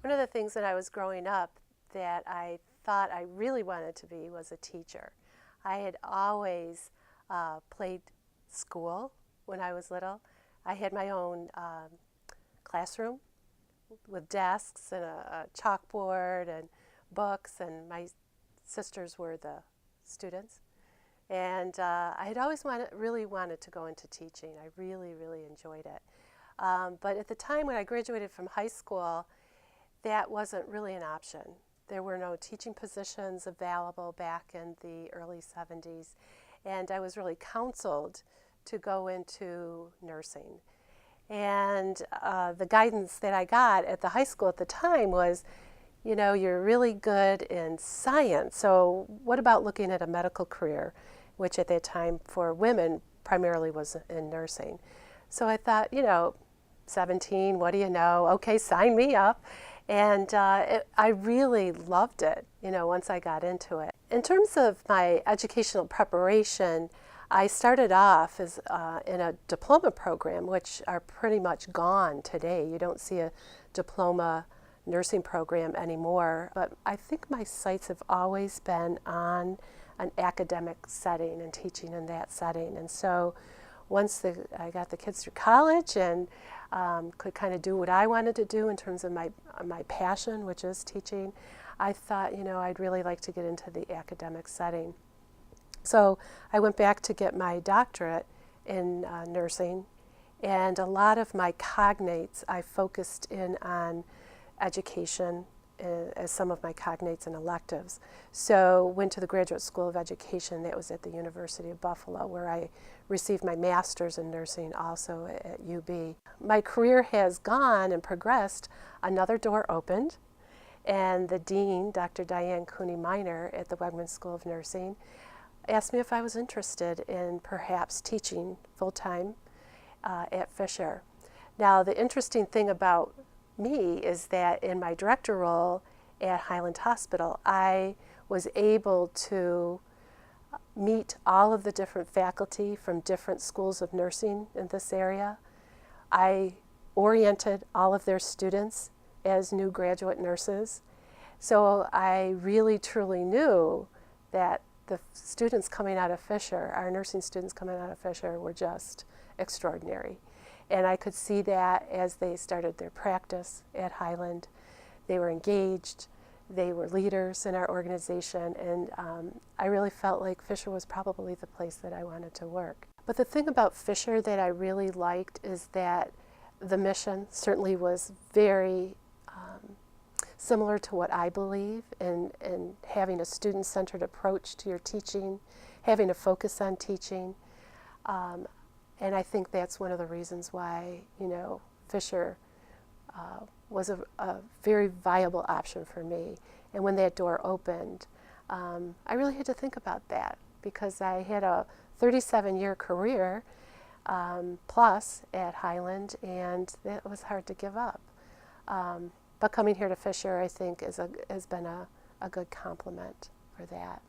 One of the things that I was growing up that I thought I really wanted to be was a teacher. I had always played school when I was little. I had my own classroom with desks and a chalkboard and books, and my sisters were the students. And I had always really wanted to go into teaching. I really, really enjoyed it. But at the time when I graduated from high school, that wasn't really an option. There were no teaching positions available back in the early 70s, and I was really counseled to go into nursing. And the guidance that I got at the high school at the time was, you know, you're really good in science, so what about looking at a medical career, which at that time for women primarily was in nursing. So I thought, you know, 17, what do you know? Okay, sign me up. And I really loved it, you know, once I got into it. In terms of my educational preparation, I started off as in a diploma program, which are pretty much gone today. You don't see a diploma nursing program anymore. But I think my sights have always been on an academic setting and teaching in that setting. And so once I got the kids through college and could kind of do what I wanted to do in terms of my passion, which is teaching, I thought, you know, I'd really like to get into the academic setting. So I went back to get my doctorate in nursing, and a lot of my cognates I focused in on education as some of my cognates and electives. So went to the Graduate School of Education, that was at the University of Buffalo, where I received my master's in nursing also at UB. My career has gone and progressed. Another door opened, and the dean, Dr. Diane Cooney Minor at the Wegman School of Nursing, asked me if I was interested in perhaps teaching full-time at Fisher. Now, the interesting thing about me is that in my director role at Highland Hospital, I was able to meet all of the different faculty from different schools of nursing in this area. I oriented all of their students as new graduate nurses. So I really truly knew that the students coming out of Fisher, our nursing students coming out of Fisher, were just extraordinary. And I could see that as they started their practice at Highland. They were engaged, they were leaders in our organization, and I really felt like Fisher was probably the place that I wanted to work. But the thing about Fisher that I really liked is that the mission certainly was very similar to what I believe in having a student-centered approach to your teaching, having a focus on teaching. And I think that's one of the reasons why, you know, Fisher was a very viable option for me. And when that door opened, I really had to think about that, because I had a 37-year career plus at Highland, and that was hard to give up. But coming here to Fisher, I think, has been a good complement for that.